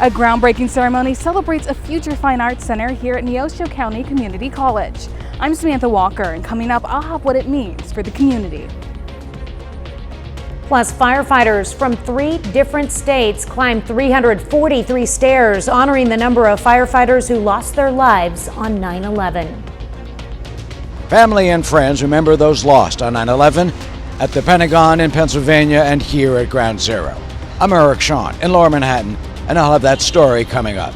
A groundbreaking ceremony celebrates a future fine arts center here at Neosho County Community College. I'm Samantha Walker, and coming up, I'll have what it means for the community. Plus, firefighters from 3 different states climbed 343 stairs, honoring the number of firefighters who lost their lives on 9/11. Family and friends remember those lost on 9/11 at the Pentagon in Pennsylvania and here at Ground Zero. I'm Eric Shawn in Lower Manhattan, and I'll have that story coming up.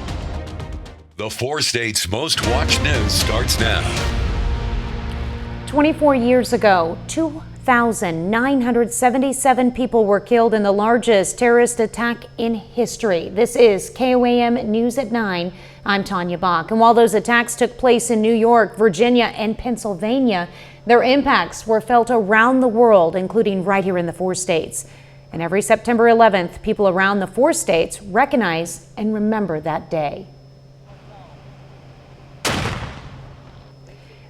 The 4 states' most watched news starts now. 24 years ago, 2,977 people were killed in the largest terrorist attack in history. This is KOAM News at 9. I'm Tanya Bach. And while those attacks took place in New York, Virginia, and Pennsylvania, their impacts were felt around the world, including right here in the 4 states. And every September 11th, people around the 4 states recognize and remember that day.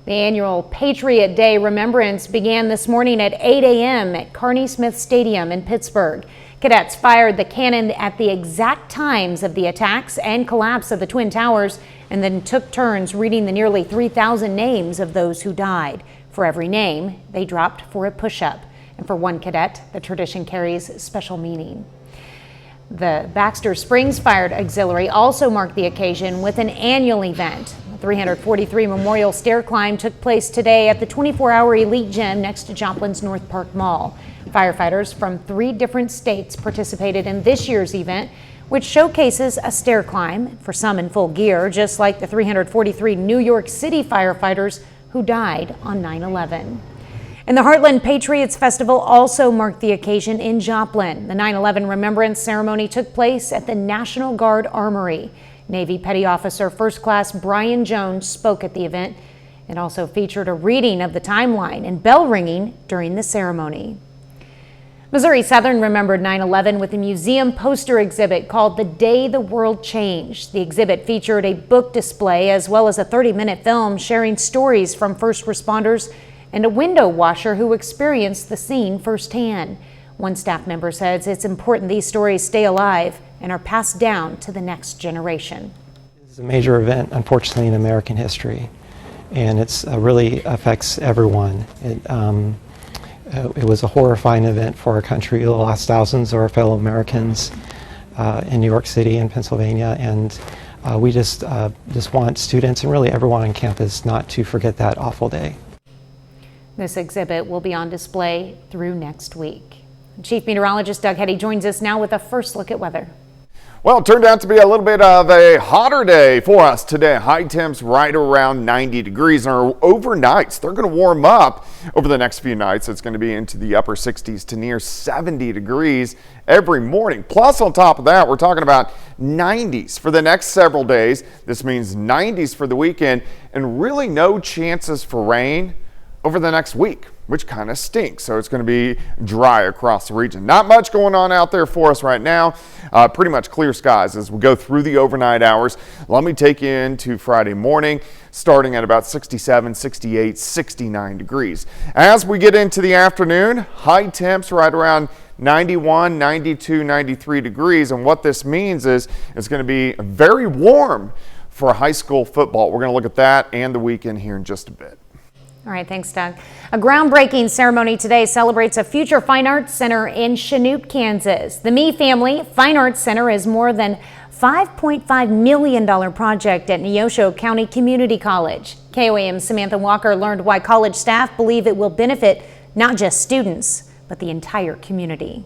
The annual Patriot Day Remembrance began this morning at 8 a.m. at Carney Smith Stadium in Pittsburgh. Cadets fired the cannon at the exact times of the attacks and collapse of the Twin Towers, and then took turns reading the nearly 3,000 names of those who died. For every name, they dropped for a push-up. And for one cadet, the tradition carries special meaning. The Baxter Springs Fire Auxiliary also marked the occasion with an annual event. The 343 Memorial Stair Climb took place today at the 24-hour Elite Gym next to Joplin's North Park Mall. Firefighters from 3 different states participated in this year's event, which showcases a stair climb, for some in full gear, just like the 343 New York City firefighters who died on 9/11. And the Heartland Patriots Festival also marked the occasion in Joplin. The 9/11 remembrance ceremony took place at the National Guard Armory. Navy Petty Officer First Class Brian Jones spoke at the event. It also featured a reading of the timeline and bell ringing during the ceremony. Missouri Southern remembered 9/11 with a museum poster exhibit called The Day the World Changed. The exhibit featured a book display as well as a 30-minute film sharing stories from first responders and a window washer who experienced the scene firsthand. One staff member says it's important these stories stay alive and are passed down to the next generation. It's a major event, unfortunately, in American history, and it really affects everyone. It was a horrifying event for our country. It lost thousands of our fellow Americans in New York City and Pennsylvania, and we just want students and really everyone on campus not to forget that awful day. This exhibit will be on display through next week. Chief Meteorologist Doug Hetty joins us now with a first look at weather. Well, it turned out to be a little bit of a hotter day for us today. High temps right around 90 degrees. And our overnights, they're going to warm up over the next few nights. It's going to be into the upper 60s to near 70 degrees every morning. Plus, on top of that, we're talking about 90s for the next several days. This means 90s for the weekend and really no chances for rain over the next week, which kind of stinks. So it's going to be dry across the region. Not much going on out there for us right now. Pretty much clear skies as we go through the overnight hours. Let me take you into Friday morning, starting at about 67, 68, 69 degrees. As we get into the afternoon, high temps right around 91, 92, 93 degrees. And what this means is it's going to be very warm for high school football. We're going to look at that and the weekend here in just a bit. All right, thanks, Doug. A groundbreaking ceremony today celebrates a future fine arts center in Chanute, Kansas. The Me Family Fine Arts Center is more than $5.5 million project at Neosho County Community College. KOAM's Samantha Walker learned why college staff believe it will benefit not just students, but the entire community.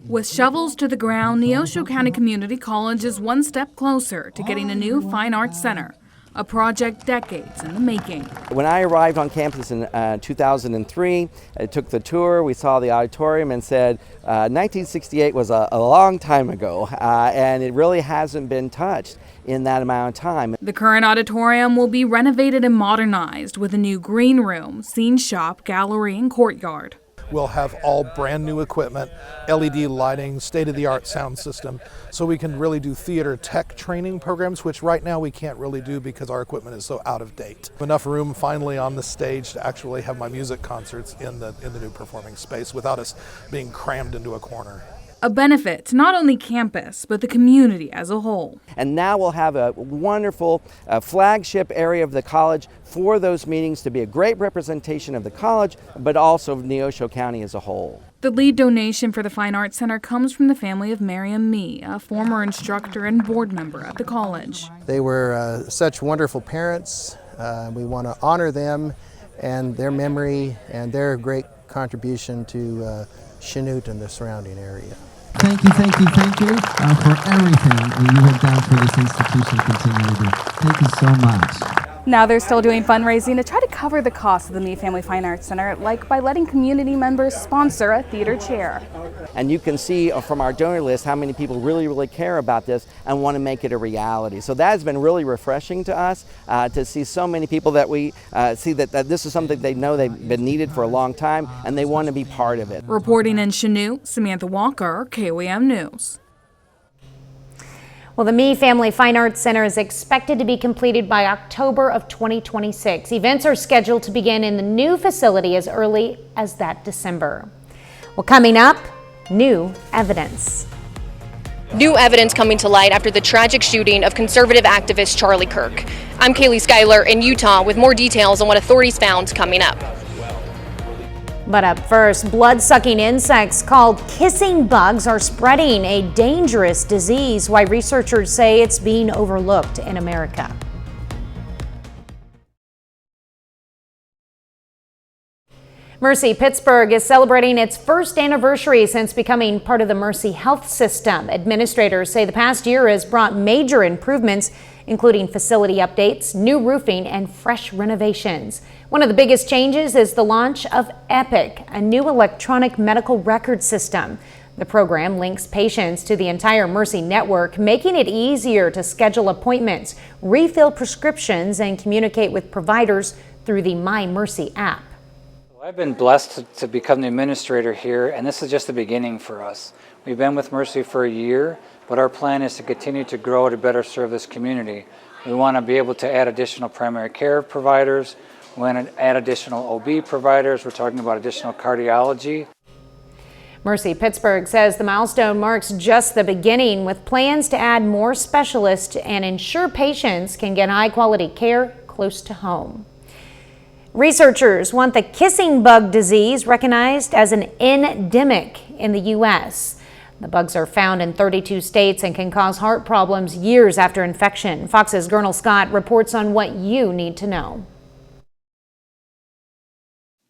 With shovels to the ground, Neosho County Community College is one step closer to getting a new fine arts center. A project decades in the making. When I arrived on campus in 2003, I took the tour, we saw the auditorium and said 1968 was a long time ago, and it really hasn't been touched in that amount of time. The current auditorium will be renovated and modernized with a new green room, scene shop, gallery, and courtyard. We'll have all brand new equipment, LED lighting, state-of-the-art sound system, so we can really do theater tech training programs, which right now we can't really do because our equipment is so out of date. Enough room finally on the stage to actually have my music concerts in the new performing space without us being crammed into a corner. a benefit to not only campus, but the community as a whole. And now we'll have a wonderful flagship area of the college for those meetings to be a great representation of the college, but also of Neosho County as a whole. The lead donation for the Fine Arts Center comes from the family of Miriam Mee, a former instructor and board member at the college. They were such wonderful parents. We want to honor them and their memory and their great contribution to Chanute and the surrounding area. Thank you for everything that you have done for this institution. Continue to do. Thank you so much. Now they're still doing fundraising to try to cover the cost of the Mee Family Fine Arts Center, like by letting community members sponsor a theater chair. And you can see from our donor list how many people really care about this and want to make it a reality. So that has been really refreshing to us to see so many people that we see that this is something they know they've been needed for a long time and they want to be part of it. Reporting in Chanute, Samantha Walker, KOAM News. Well, the Mee Family Fine Arts Center is expected to be completed by October of 2026. Events are scheduled to begin in the new facility as early as that December. Well, coming up, new evidence. New evidence coming to light after the tragic shooting of conservative activist Charlie Kirk. I'm Kaylee Schuyler in Utah with more details on what authorities found coming up. But up first, blood-sucking insects called kissing bugs are spreading a dangerous disease. Why researchers say it's being overlooked in America. Mercy Pittsburgh is celebrating its first anniversary since becoming part of the Mercy Health System. Administrators say the past year has brought major improvements, including facility updates, new roofing, and fresh renovations. One of the biggest changes is the launch of Epic, a new electronic medical record system. The program links patients to the entire Mercy network, making it easier to schedule appointments, refill prescriptions, and communicate with providers through the My Mercy app. I've been blessed to become the administrator here, and this is just the beginning for us. We've been with Mercy for a year, but our plan is to continue to grow to better serve this community. We want to be able to add additional primary care providers. We want to add additional OB providers. We're talking about additional cardiology. Mercy Pittsburgh says the milestone marks just the beginning, with plans to add more specialists and ensure patients can get high-quality care close to home. Researchers want the kissing bug disease recognized as an endemic in the U.S. The bugs are found in 32 states and can cause heart problems years after infection. Fox's Gernal Scott reports on what you need to know.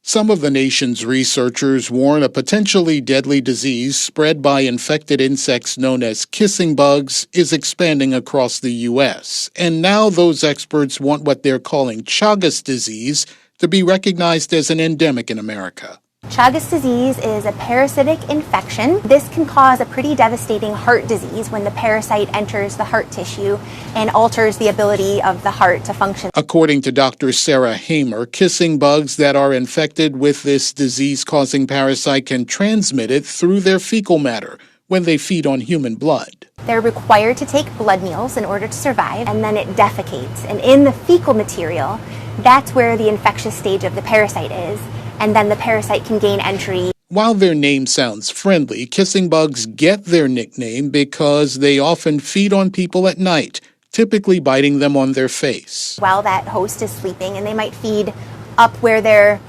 Some of the nation's researchers warn a potentially deadly disease spread by infected insects known as kissing bugs is expanding across the U.S. And now those experts want what they're calling Chagas disease to be recognized as an endemic in America. Chagas disease is a parasitic infection. This can cause a pretty devastating heart disease when the parasite enters the heart tissue and alters the ability of the heart to function. According to Dr. Sarah Hamer, kissing bugs that are infected with this disease-causing parasite can transmit it through their fecal matter when they feed on human blood. They're required to take blood meals in order to survive, and then it defecates. And in the fecal material, that's where the infectious stage of the parasite is. And then the parasite can gain entry. While their name sounds friendly, kissing bugs get their nickname because they often feed on people at night, typically biting them on their face. While that host is sleeping, and they might feed up where they're,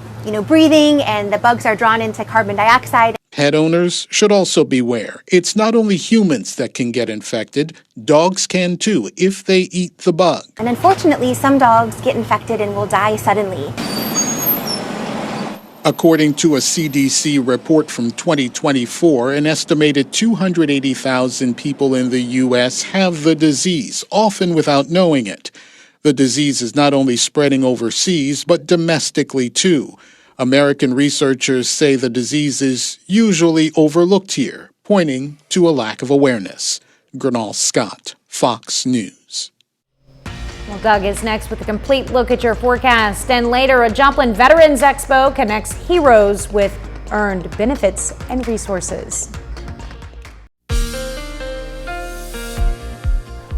breathing, and the bugs are drawn into carbon dioxide. Pet owners should also beware. It's not only humans that can get infected, dogs can too if they eat the bug. And unfortunately, some dogs get infected and will die suddenly. According to a CDC report from 2024, an estimated 280,000 people in the U.S. have the disease, often without knowing it. The disease is not only spreading overseas, but domestically too. American researchers say the disease is usually overlooked here, pointing to a lack of awareness. Gernal Scott, Fox News. Well, Doug is next with a complete look at your forecast. And later, a Joplin Veterans Expo connects heroes with earned benefits and resources.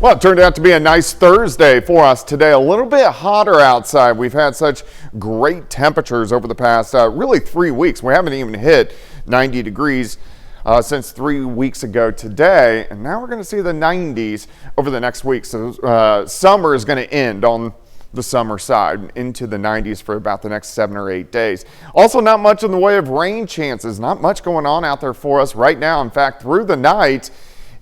Well, it turned out to be a nice Thursday for us today. A little bit hotter outside. We've had such great temperatures over the past really 3 weeks. We haven't even hit 90 degrees. since 3 weeks ago today, and now we're going to see the 90s over the next week. So summer is going to end on the summer side into the 90s for about the next 7 or 8 days. Also, not much in the way of rain chances. Not much going on out there for us right now. In fact, through the night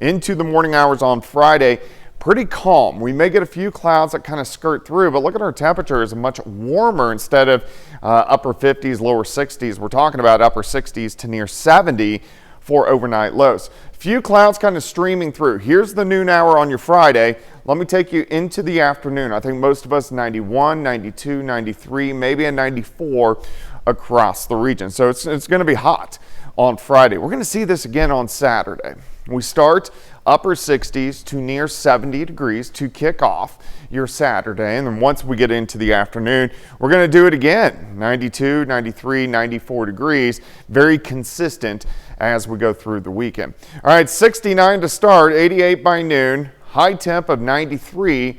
into the morning hours on Friday, pretty calm. We may get a few clouds that kind of skirt through, but look at our temperatures, much warmer. Instead of upper 50s, lower 60s, we're talking about upper 60s to near 70 for overnight lows. Few clouds kind of streaming through. Here's the noon hour on your Friday. Let me take you into the afternoon. I think most of us 91, 92, 93, maybe a 94 across the region. So it's going to be hot on Friday. We're going to see this again on Saturday. We start upper 60s to near 70 degrees to kick off your Saturday. And then once we get into the afternoon, we're going to do it again. 92, 93, 94 degrees. Very consistent as we go through the weekend. All right, 69 to start, 88 by noon, high temp of 93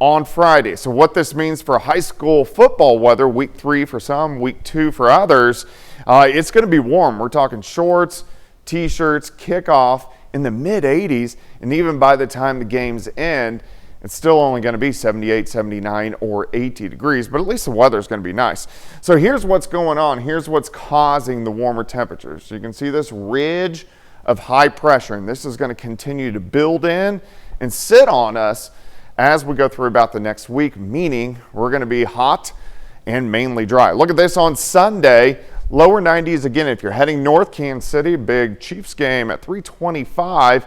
on Friday. So what this means for high school football weather, week 3 for some, week 2 for others, it's going to be warm. We're talking shorts, t-shirts, kickoff in the mid 80s, and even by the time the games end, it's still only going to be 78, 79, or 80 degrees, but at least the weather is going to be nice. So here's what's going on. Here's what's causing the warmer temperatures. So you can see this ridge of high pressure, and this is going to continue to build in and sit on us as we go through about the next week, meaning we're going to be hot and mainly dry. Look at this on Sunday. Lower 90s again if you're heading north. Kansas City, big Chiefs game at 3:25.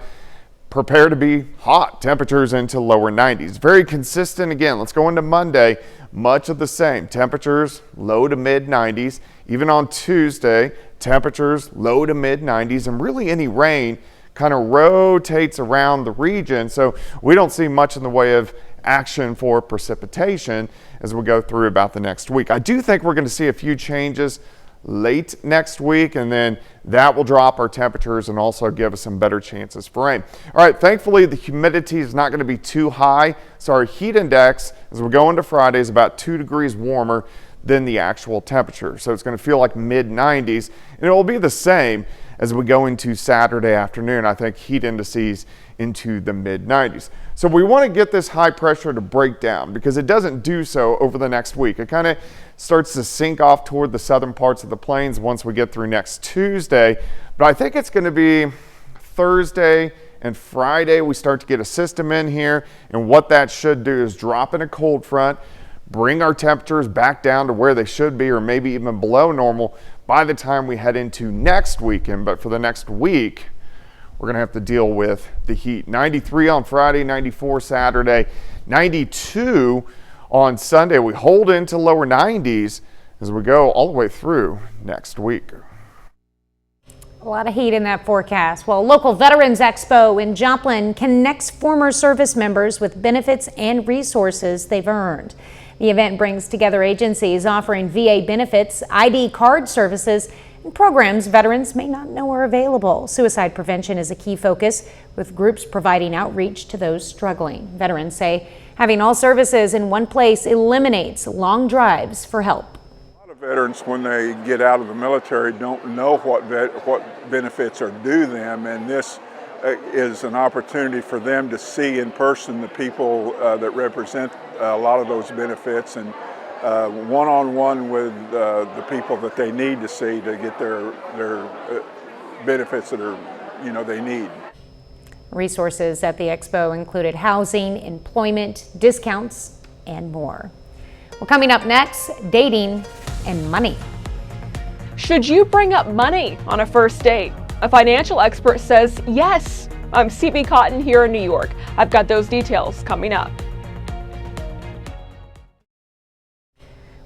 Prepare to be hot. Temperatures into lower 90s. Very consistent again. Let's go into Monday. Much of the same. Temperatures low to mid 90s. Even on Tuesday, temperatures low to mid 90s, and really any rain kind of rotates around the region. So we don't see much in the way of action for precipitation as we go through about the next week. I do think we're going to see a few changes late next week, and then that will drop our temperatures and also give us some better chances for rain. All right, thankfully the humidity is not going to be too high, so our heat index as we go into Friday is about 2 degrees warmer than the actual temperature. So it's going to feel like mid 90s, and it will be the same as we go into Saturday afternoon. I think heat indices into the mid 90s. So we want to get this high pressure to break down, because it doesn't do so over the next week. It kind of starts to sink off toward the southern parts of the plains once we get through next Tuesday. But I think it's going to be Thursday and Friday we start to get a system in here, and what that should do is drop in a cold front, bring our temperatures back down to where they should be, or maybe even below normal by the time we head into next weekend. But for the next week, we're going to have to deal with the heat. 93 on Friday, 94 Saturday, 92 on Sunday. We hold into lower 90s as we go all the way through next week. A lot of heat in that forecast. Well, local Veterans Expo in Joplin connects former service members with benefits and resources they've earned. The event brings together agencies offering VA benefits, ID card services, and programs veterans may not know are available. Suicide prevention is a key focus, with groups providing outreach to those struggling. Veterans say having all services in one place eliminates long drives for help. A lot of veterans, when they get out of the military, don't know what benefits are due them, and this is an opportunity for them to see in person the people that represent a lot of those benefits, and one-on-one with the people that they need to see to get their benefits that are, they need. Resources at the expo included housing, employment, discounts, and more. Well, coming up next, dating and money. Should you bring up money on a first date? A financial expert says yes. I'm CB Cotton here in New York. I've got those details coming up.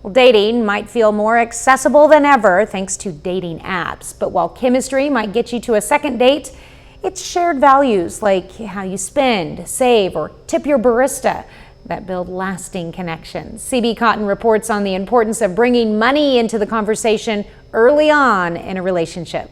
Well, dating might feel more accessible than ever thanks to dating apps. But while chemistry might get you to a second date, it's shared values like how you spend, save, or tip your barista that build lasting connections. CB Cotton reports on the importance of bringing money into the conversation early on in a relationship.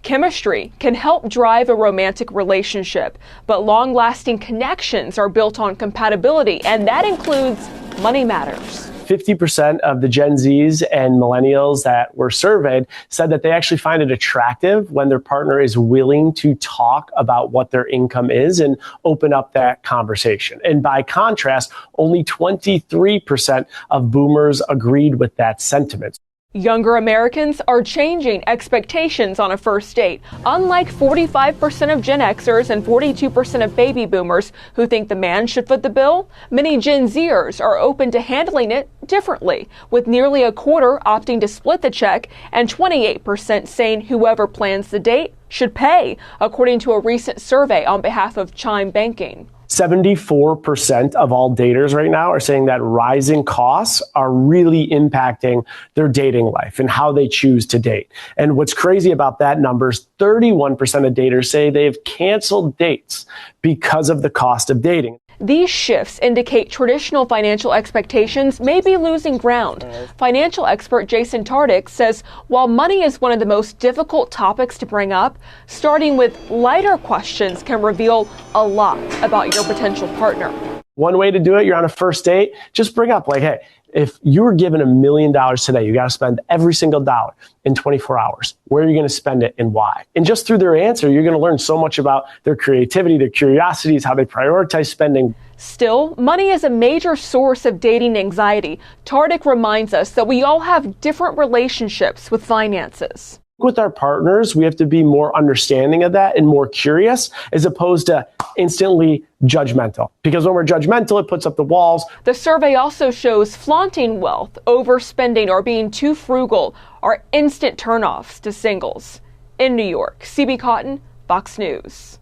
Chemistry can help drive a romantic relationship, but long-lasting connections are built on compatibility, and that includes money matters. 50% of the Gen Zs and millennials that were surveyed said that they actually find it attractive when their partner is willing to talk about what their income is and open up that conversation. And by contrast, only 23% of boomers agreed with that sentiment. Younger Americans are changing expectations on a first date. Unlike 45% of Gen Xers and 42% of baby boomers who think the man should foot the bill, many Gen Zers are open to handling it differently, with nearly a quarter opting to split the check and 28% saying whoever plans the date should pay, according to a recent survey on behalf of Chime Banking. 74% of all daters right now are saying that rising costs are really impacting their dating life and how they choose to date. And what's crazy about that number is 31% of daters say they've canceled dates because of the cost of dating. These shifts indicate traditional financial expectations may be losing ground. Financial expert Jason Tardik says while money is one of the most difficult topics to bring up, starting with lighter questions can reveal a lot about your potential partner. One way to do it, you're on a first date, just bring up like, hey, if you were given $1 million today, you got to spend every single dollar in 24 hours. Where are you going to spend it and why? And just through their answer, you're going to learn so much about their creativity, their curiosities, how they prioritize spending. Still, money is a major source of dating anxiety. Tardik reminds us that we all have different relationships with finances. With our partners, we have to be more understanding of that and more curious as opposed to instantly judgmental. Because when we're judgmental, it puts up the walls. The survey also shows flaunting wealth, overspending, or being too frugal are instant turnoffs to singles. In New York, CB Cotton, Fox News.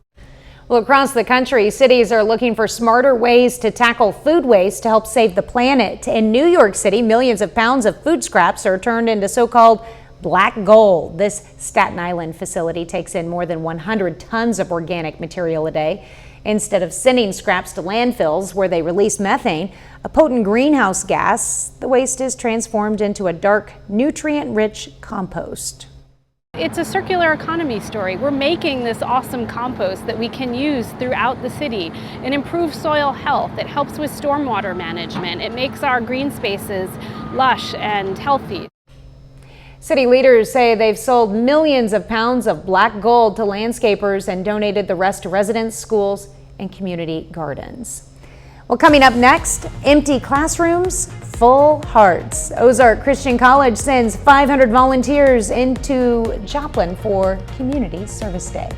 Well, across the country, cities are looking for smarter ways to tackle food waste to help save the planet. In New York City, millions of pounds of food scraps are turned into so-called black gold. This Staten Island facility takes in more than 100 tons of organic material a day. Instead of sending scraps to landfills where they release methane, a potent greenhouse gas, the waste is transformed into a dark, nutrient-rich compost. It's a circular economy story. We're making this awesome compost that we can use throughout the city. It improves soil health. It helps with stormwater management. It makes our green spaces lush and healthy. City leaders say they've sold millions of pounds of black gold to landscapers and donated the rest to residents, schools, and community gardens. Well, coming up next, empty classrooms, full hearts. Ozark Christian College sends 500 volunteers into Joplin for Community Service Day.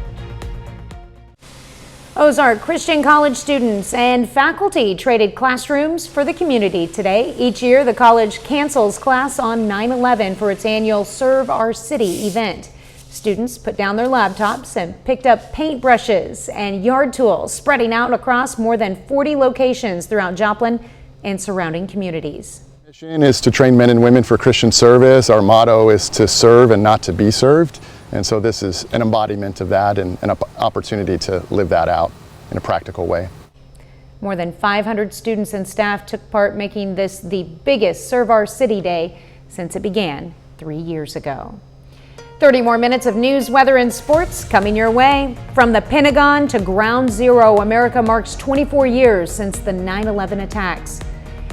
Ozark Christian College students and faculty traded classrooms for the community today. Each year, the college cancels class on 9/11 for its annual Serve Our City event. Students put down their laptops and picked up paintbrushes and yard tools, spreading out across more than 40 locations throughout Joplin and surrounding communities. Our mission is to train men and women for Christian service. Our motto is to serve and not to be served. And so this is an embodiment of that and an opportunity to live that out in a practical way. More than 500 students and staff took part, making this the biggest Serve Our City Day since it began 3 years ago. 30 more minutes of news, weather, and sports coming your way. From the Pentagon to Ground Zero, America marks 24 years since the 9/11 attacks.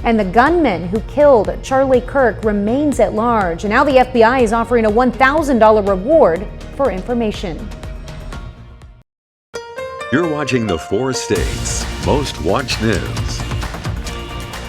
And the gunman who killed Charlie Kirk remains at large. And now the FBI is offering a $1,000 reward for information. You're watching the 4 States Most Watched News.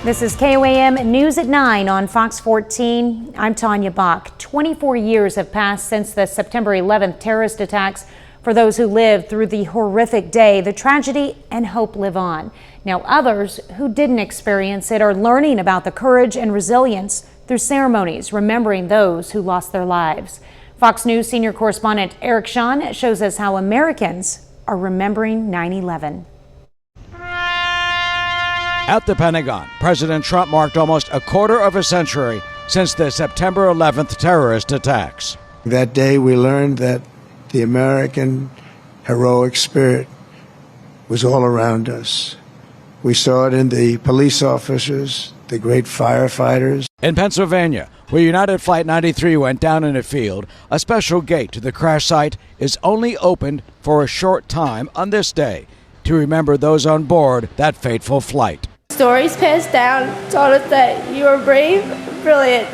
This is KOAM News at 9 on Fox 14. I'm Tanya Bach. 24 years have passed since the September 11th terrorist attacks. For those who lived through the horrific day, the tragedy and hope live on. Now others who didn't experience it are learning about the courage and resilience through ceremonies, remembering those who lost their lives. Fox News senior correspondent Eric Shawn shows us how Americans are remembering 9/11. At the Pentagon, President Trump marked almost a quarter of a century since the September 11th terrorist attacks. That day we learned that the American heroic spirit was all around us. We saw it in the police officers, the great firefighters. In Pennsylvania, where United Flight 93 went down in a field, a special gate to the crash site is only opened for a short time on this day to remember those on board that fateful flight. stories passed down taught us that you are brave, brilliant,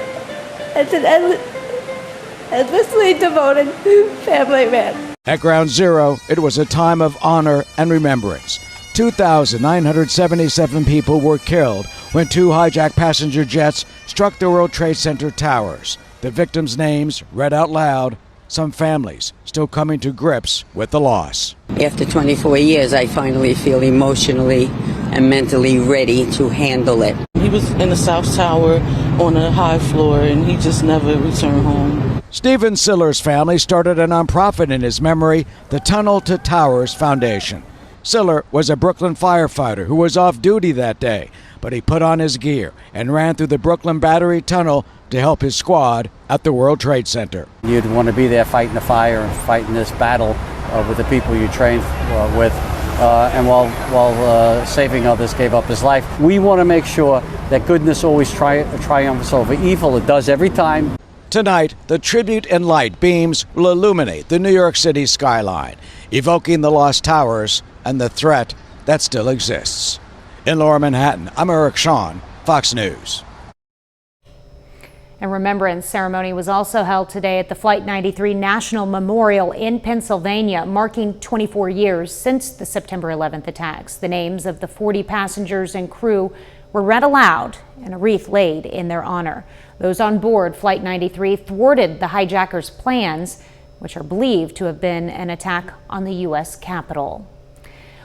and an endlessly devoted family man. At Ground Zero, it was a time of honor and remembrance. 2,977 people were killed when two hijacked passenger jets struck the World Trade Center towers. The victims' names read out loud, some families still coming to grips with the loss. After 24 years, I finally feel emotionally and mentally ready to handle it. He was in the South Tower on a high floor, and he just never returned home. Stephen Siller's family started a nonprofit in his memory, the Tunnel to Towers Foundation. Siller was a Brooklyn firefighter who was off duty that day, but he put on his gear and ran through the Brooklyn Battery Tunnel to help his squad at the World Trade Center. You'd want to be there fighting the fire and fighting this battle with the people you trained with, and while saving others, gave up his life. We want to make sure that goodness always triumphs over evil. It does every time. Tonight, the tribute in light beams will illuminate the New York City skyline, evoking the lost towers and the threat that still exists. In Lower Manhattan, I'm Eric Shawn, Fox News. A remembrance ceremony was also held today at the Flight 93 National Memorial in Pennsylvania, marking 24 years since the September 11th attacks. The names of the 40 passengers and crew were read aloud and a wreath laid in their honor. Those on board Flight 93 thwarted the hijackers' plans, which are believed to have been an attack on the U.S. Capitol.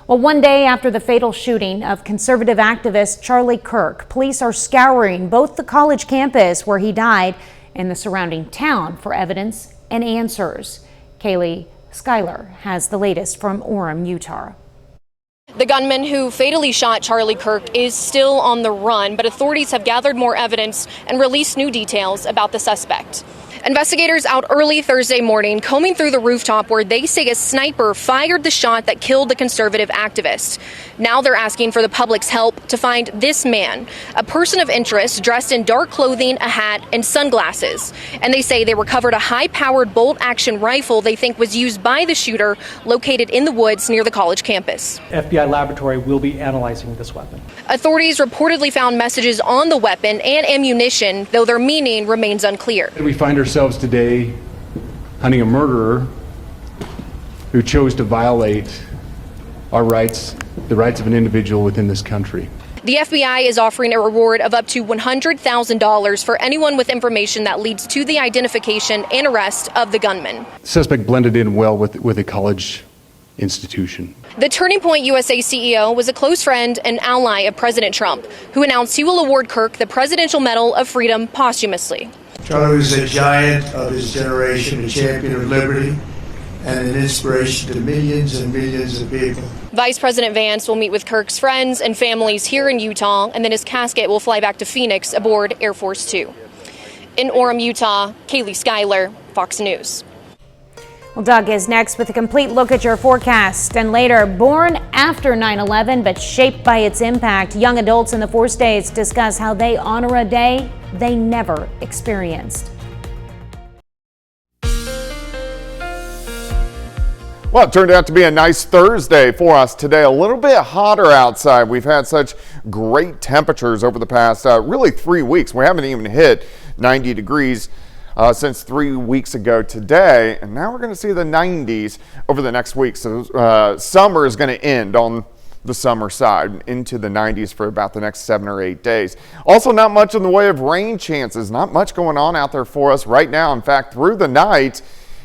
Well, one day after the fatal shooting of conservative activist Charlie Kirk, police are scouring both the college campus where he died and the surrounding town for evidence and answers. Kaylee Schuyler has the latest from Orem, Utah. The gunman who fatally shot Charlie Kirk is still on the run, but authorities have gathered more evidence and released new details about the suspect. Investigators out early Thursday morning combing through the rooftop where they say a sniper fired the shot that killed the conservative activist. Now they're asking for the public's help to find this man, a person of interest dressed in dark clothing, a hat, and sunglasses. And they say they recovered a high-powered bolt-action rifle they think was used by the shooter located in the woods near the college campus. FBI laboratory will be analyzing this weapon. Authorities reportedly found messages on the weapon and ammunition, though their meaning remains unclear. We find ourselves today hunting a murderer who chose to violate our rights, the rights of an individual within this country. The FBI is offering a reward of up to $100,000 for anyone with information that leads to the identification and arrest of the gunman. The suspect blended in well with a college institution. The Turning Point USA CEO was a close friend and ally of President Trump, who announced he will award Kirk the Presidential Medal of Freedom posthumously. Charlie was a giant of his generation, a champion of liberty, and an inspiration to millions and millions of people. Vice President Vance will meet with Kirk's friends and families here in Utah, and then his casket will fly back to Phoenix aboard Air Force Two. In Orem, Utah, Kaylee Schuyler, Fox News. Well, Doug is next with a complete look at your forecast. And later, born after 9/11 but shaped by its impact, young adults in the 4 states discuss how they honor a day they never experienced. Well, it turned out to be a nice Thursday for us today. A little bit hotter outside. We've had such great temperatures over the past really 3 weeks. We haven't even hit 90 degrees since 3 weeks ago today, and now we're going to see the 90s over the next week. So summer is going to end on the summer side into the 90s for about the next 7 or 8 days. Also, not much in the way of rain chances. Not much going on out there for us right now. In fact, through the night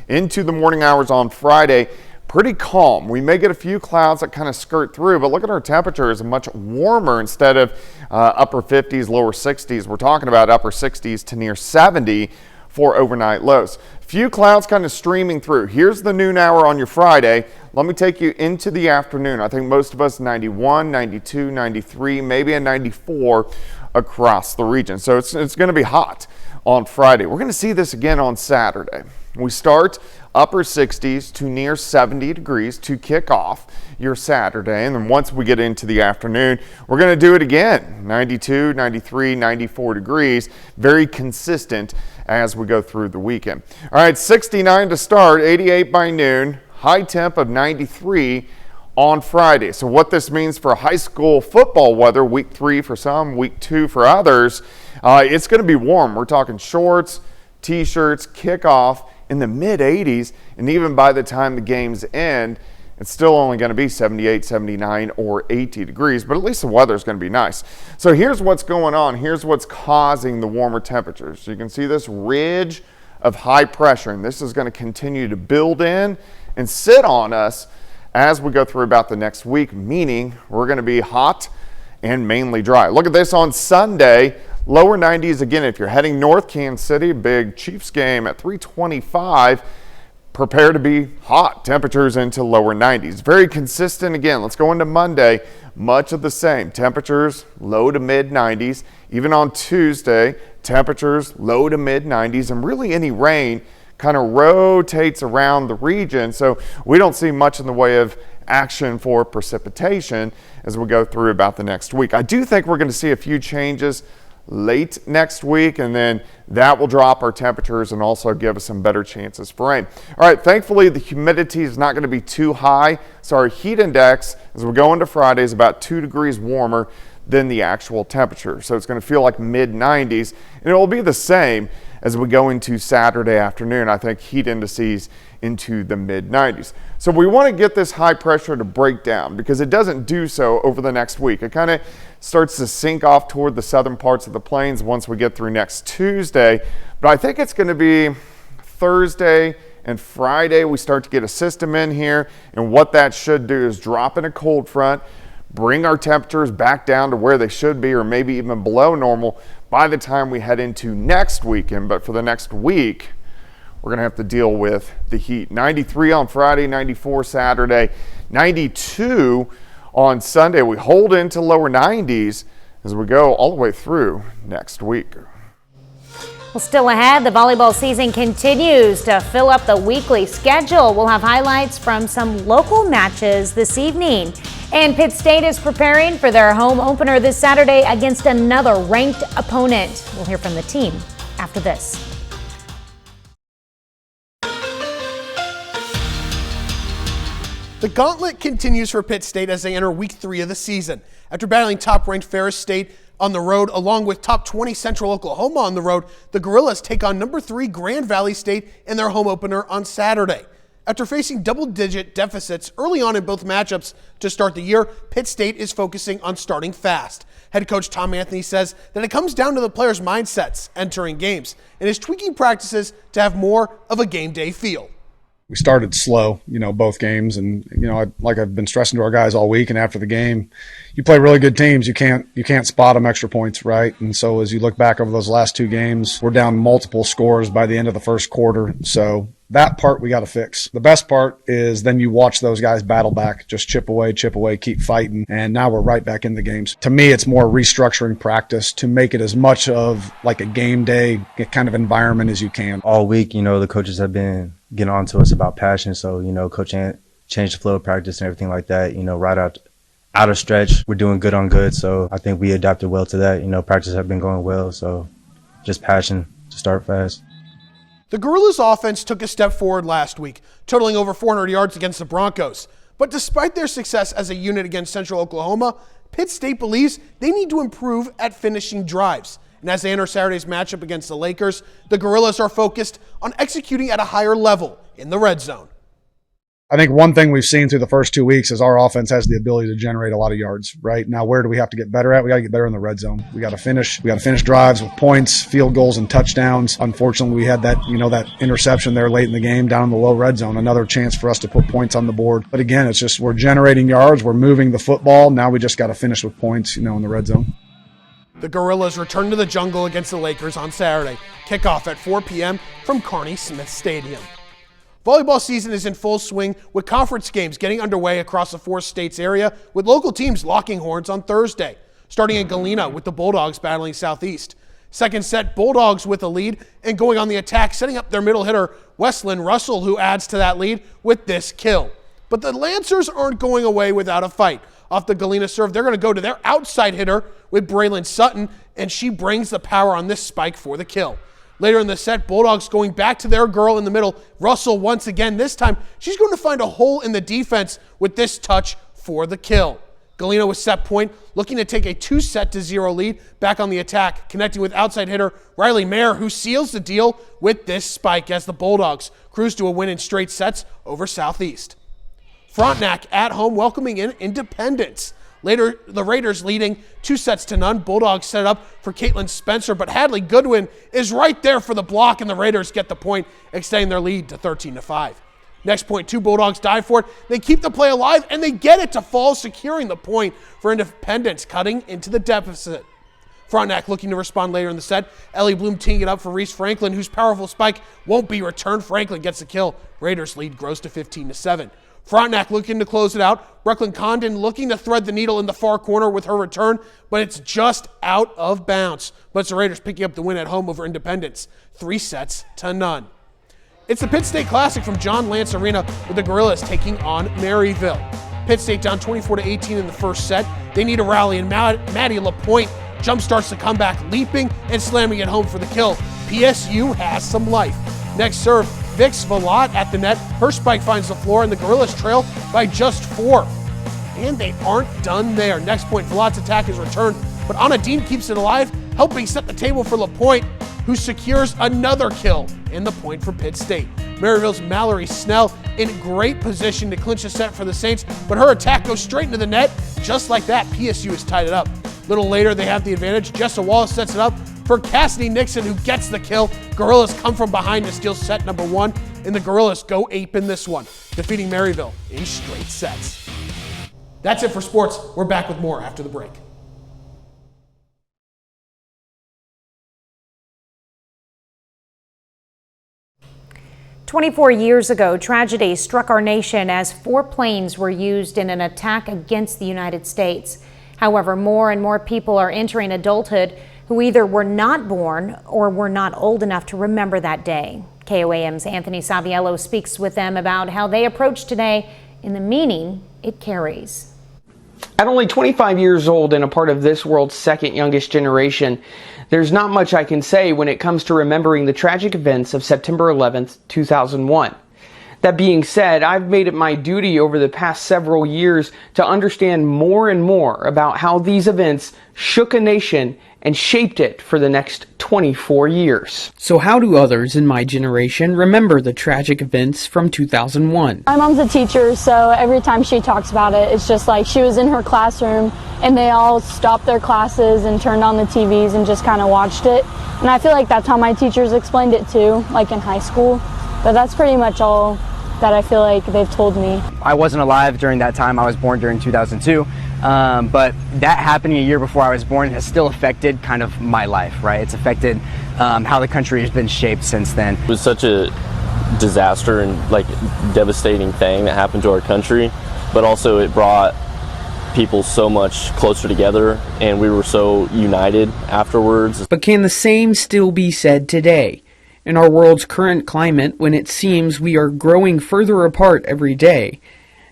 into the morning hours on Friday, pretty calm. We may get a few clouds that kind of skirt through, but look at our temperatures, much warmer instead of upper 50s, lower 60s. We're talking about upper 60s to near 70 for overnight lows. Few clouds kind of streaming through. Here's the noon hour on your Friday. Let me take you into the afternoon. I think most of us 91, 92, 93, maybe a 94 across the region. So it's going to be hot on Friday. We're going to see this again on Saturday. We start upper 60s to near 70 degrees to kick off your Saturday. And then once we get into the afternoon, we're going to do it again. 92, 93, 94 degrees. Very consistent as we go through the weekend. All right, 69 to start, 88 by noon, high temp of 93 on Friday. So what this means for high school football weather, week 3 for some, week 2 for others, it's going to be warm. We're talking shorts, t-shirts, kickoff in the mid 80s, and even by the time the games end, it's still only going to be 78, 79, or 80 degrees, but at least the weather is going to be nice. So here's what's going on. Here's what's causing the warmer temperatures. So you can see this ridge of high pressure, and this is going to continue to build in and sit on us as we go through about the next week, meaning we're going to be hot and mainly dry. Look at this on Sunday, lower 90s again. If you're heading north Kansas City, big Chiefs game at 3:25. Prepare to be hot. Temperatures into lower 90s. Very consistent again. Let's go into Monday. Much of the same. Temperatures low to mid 90s. Even on Tuesday, temperatures low to mid 90s. And really any rain kind of rotates around the region. So we don't see much in the way of action for precipitation as we go through about the next week. I do think we're going to see a few changes late next week, and then that will drop our temperatures and also give us some better chances for rain. All right, thankfully the humidity is not going to be too high, so our heat index as we go into Friday is about 2 degrees warmer than the actual temperature. So it's going to feel like mid 90s, and it will be the same as we go into Saturday afternoon. I think heat indices into the mid 90s. So we want to get this high pressure to break down because it doesn't do so over the next week. It kind of starts to sink off toward the southern parts of the plains once we get through next Tuesday. But I think it's going to be Thursday and Friday we start to get a system in here, and what that should do is drop in a cold front, bring our temperatures back down to where they should be or maybe even below normal by the time we head into next weekend. But for the next week, we're going to have to deal with the heat. 93 on Friday, 94 Saturday, 92 on Sunday. We hold into lower 90s as we go all the way through next week. Well, still ahead, the volleyball season continues to fill up the weekly schedule. We'll have highlights from some local matches this evening. And Pitt State is preparing for their home opener this Saturday against another ranked opponent. We'll hear from the team after this. The gauntlet continues for Pitt State as they enter week 3 of the season. After battling top-ranked Ferris State on the road, along with top 20 Central Oklahoma on the road, the Gorillas take on number 3 Grand Valley State in their home opener on Saturday. After facing double-digit deficits early on in both matchups to start the year, Pitt State is focusing on starting fast. Head coach Tom Anthony says that it comes down to the players' mindsets entering games and is tweaking practices to have more of a game day feel. We started slow, both games, and like I've been stressing to our guys all week. And after the game, you play really good teams. You can't spot them extra points, right? And so as you look back over those last 2 games, we're down multiple scores by the end of the first quarter. So that part we got to fix. The best part is then you watch those guys battle back, just chip away, keep fighting, and now we're right back in the games. To me, it's more restructuring practice to make it as much of like a game day kind of environment as you can. All week, the coaches have been getting on to us about passion. So, Coach Ant changed the flow of practice and everything like that. Right out of stretch, we're doing good on good. So I think we adapted well to that. Practice have been going well. So just passion to start fast. The Gorillas' offense took a step forward last week, totaling over 400 yards against the Broncos. But despite their success as a unit against Central Oklahoma, Pitt State believes they need to improve at finishing drives. And as they enter Saturday's matchup against the Lakers, the Gorillas are focused on executing at a higher level in the red zone. I think one thing we've seen through the first 2 weeks is our offense has the ability to generate a lot of yards, right? Now, where do we have to get better at? We got to get better in the red zone. We got to finish drives with points, field goals, and touchdowns. Unfortunately, we had that interception there late in the game down in the low red zone. Another chance for us to put points on the board. But again, it's just we're generating yards. We're moving the football. Now we just got to finish with points, in the red zone. The Gorillas return to the jungle against the Lakers on Saturday. Kickoff at 4 p.m. from Carney Smith Stadium. Volleyball season is in full swing with conference games getting underway across the 4 states area with local teams locking horns on Thursday. Starting in Galena with the Bulldogs battling Southeast. Second set, Bulldogs with a lead and going on the attack, setting up their middle hitter, Westlyn Russell, who adds to that lead with this kill. But the Lancers aren't going away without a fight. Off the Galena serve, they're going to go to their outside hitter with Braylon Sutton, and she brings the power on this spike for the kill. Later in the set, Bulldogs going back to their girl in the middle. Russell once again. This time, she's going to find a hole in the defense with this touch for the kill. Galeno with set point, looking to take a 2-0 lead back on the attack, connecting with outside hitter Riley Mayer, who seals the deal with this spike as the Bulldogs cruise to a win in straight sets over Southeast. Frontenac at home welcoming in Independence. Later, the Raiders leading 2-0. Bulldogs set it up for Caitlin Spencer, but Hadley Goodwin is right there for the block, and the Raiders get the point, extending their lead to 13-5. Next point, 2 Bulldogs dive for it. They keep the play alive, and they get it to fall, securing the point for Independence, cutting into the deficit. Frontenac looking to respond later in the set. Ellie Bloom teeing it up for Reese Franklin, whose powerful spike won't be returned. Franklin gets the kill. Raiders lead grows to 15-7. Frontenac looking to close it out. Brooklyn Condon looking to thread the needle in the far corner with her return, but it's just out of bounds. But it's the Raiders picking up the win at home over Independence, 3-0. It's the Pitt State Classic from John Lance Arena with the Gorillas taking on Maryville. Pitt State down 24-18 in the first set. They need a rally, and Maddie LaPointe jumpstarts the comeback, leaping and slamming it home for the kill. PSU has some life. Next serve, Vix Velat at the net. Her spike finds the floor, and the Gorillas trail by just 4. And they aren't done there. Next point, Velat's attack is returned, but Anna Dean keeps it alive, helping set the table for LaPointe, who secures another kill and the point for Pitt State. Maryville's Mallory Snell in great position to clinch a set for the Saints, but her attack goes straight into the net. Just like that, PSU has tied it up. A little later, they have the advantage. Jessa Wallace sets it up for Cassidy Nixon, who gets the kill. Gorillas come from behind to steal set number 1, and the Gorillas go ape in this one, defeating Maryville in straight sets. That's it for sports. We're back with more after the break. "24 years ago, tragedy struck our nation as 4 planes were used in an attack against the United States. However, more and more people are entering adulthood who either were not born or were not old enough to remember that day. KOAM's Anthony Saviello speaks with them about how they approach today and the meaning it carries. At only 25 years old and a part of this world's second youngest generation, there's not much I can say when it comes to remembering the tragic events of September 11th, 2001. That being said, I've made it my duty over the past several years to understand more and more about how these events shook a nation and shaped it for the next 24 years. So how do others in my generation remember the tragic events from 2001? My mom's a teacher, so every time she talks about it, it's just like she was in her classroom and they all stopped their classes and turned on the TVs and just kind of watched it. And I feel like that's how my teachers explained it too, like in high school. But that's pretty much all that I feel like they've told me. I wasn't alive during that time. I was born during 2002. But that happening a year before I was born has still affected kind of my life, right? It's affected how the country has been shaped since then. It was such a disaster and like devastating thing that happened to our country, but also it brought people so much closer together and we were so united afterwards. But can the same still be said today? In our world's current climate, when it seems we are growing further apart every day,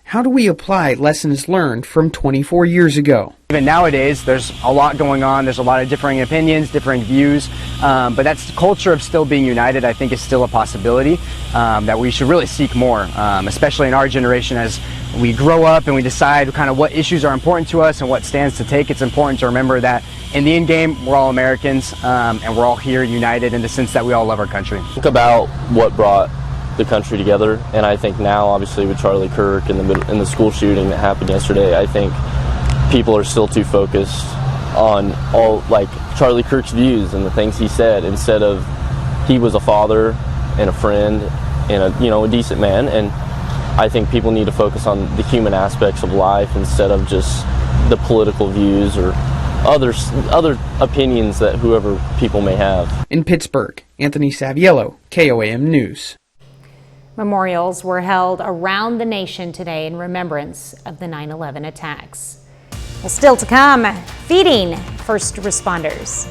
how do we apply lessons learned from 24 years ago? Even nowadays, there's a lot going on. There's a lot of differing opinions, different views, but that's the culture of still being united. I think is still a possibility that we should really seek more, especially in our generation as we grow up and we decide kind of what issues are important to us and what stands to take. It's important to remember that in the end game, we're all Americans and we're all here united in the sense that we all love our country. Think about what brought the country together, and I think now, obviously, with Charlie Kirk and the school shooting that happened yesterday, I think people are still too focused on all like Charlie Kirk's views and the things he said instead of he was a father and a friend and a decent man, and I think people need to focus on the human aspects of life instead of just the political views or other opinions that whoever people may have. In Pittsburgh, Anthony Saviello, KOAM News. Memorials were held around the nation today in remembrance of the 9/11 attacks. Well, still to come, feeding first responders.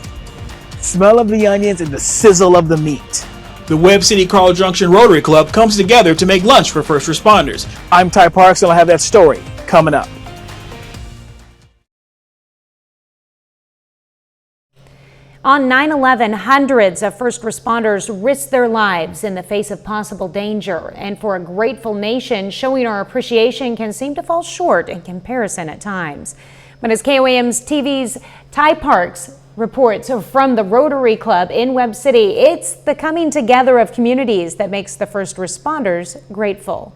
Smell of the onions and the sizzle of the meat. The Webb City Carl Junction Rotary Club comes together to make lunch for first responders. I'm Ty Parks and I'll have that story coming up. On 9/11, hundreds of first responders risked their lives in the face of possible danger. And for a grateful nation, showing our appreciation can seem to fall short in comparison at times. But as KOAM's TV's Ty Parks reports from the Rotary Club in Webb City, it's the coming together of communities that makes the first responders grateful.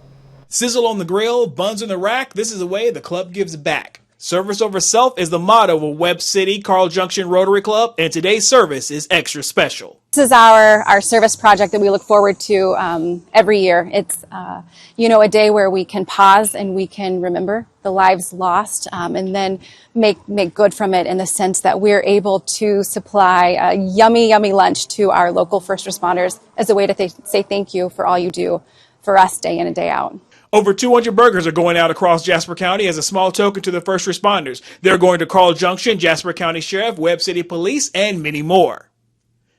Sizzle on the grill, buns in the rack, this is the way the club gives back. Service over self is the motto of Webb City Carl Junction Rotary Club, and today's service is extra special. This is our service project that we look forward to every year. It's a day where we can pause and we can remember the lives lost, and then make good from it in the sense that we're able to supply a yummy lunch to our local first responders as a way to say thank you for all you do for us day in and day out. Over 200 burgers are going out across Jasper County as a small token to the first responders. They're going to Carl Junction, Jasper County Sheriff, Webb City Police, and many more.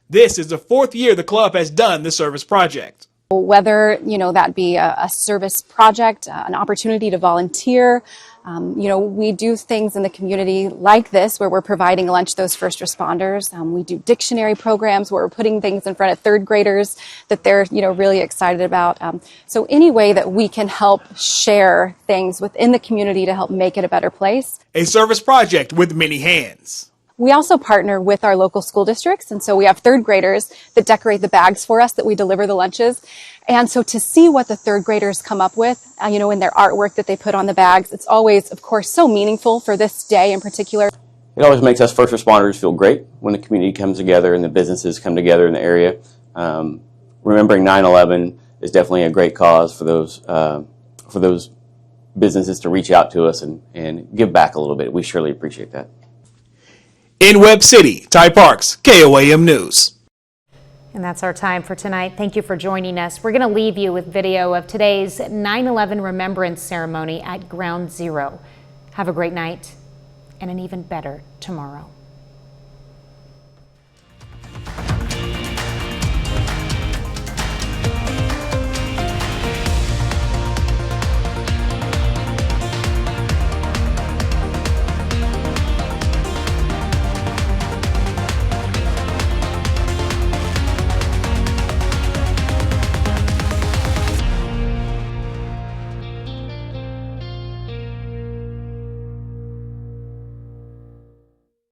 This is the 4th year the club has done the service project. Whether, that be a service project, an opportunity to volunteer, we do things in the community like this where we're providing lunch to those first responders. We do dictionary programs where we're putting things in front of 3rd graders that they're, really excited about. So any way that we can help share things within the community to help make it a better place. A service project with many hands. We also partner with our local school districts, and so we have 3rd graders that decorate the bags for us that we deliver the lunches. And so to see what the 3rd graders come up with, in their artwork that they put on the bags, it's always, of course, so meaningful for this day in particular. It always makes us first responders feel great when the community comes together and the businesses come together in the area. Remembering 9/11 is definitely a great cause for those businesses to reach out to us and give back a little bit. We surely appreciate that. In Webb City, Ty Parks, KOAM News. And that's our time for tonight. Thank you for joining us. We're going to leave you with video of today's 9/11 Remembrance Ceremony at Ground Zero. Have a great night and an even better tomorrow.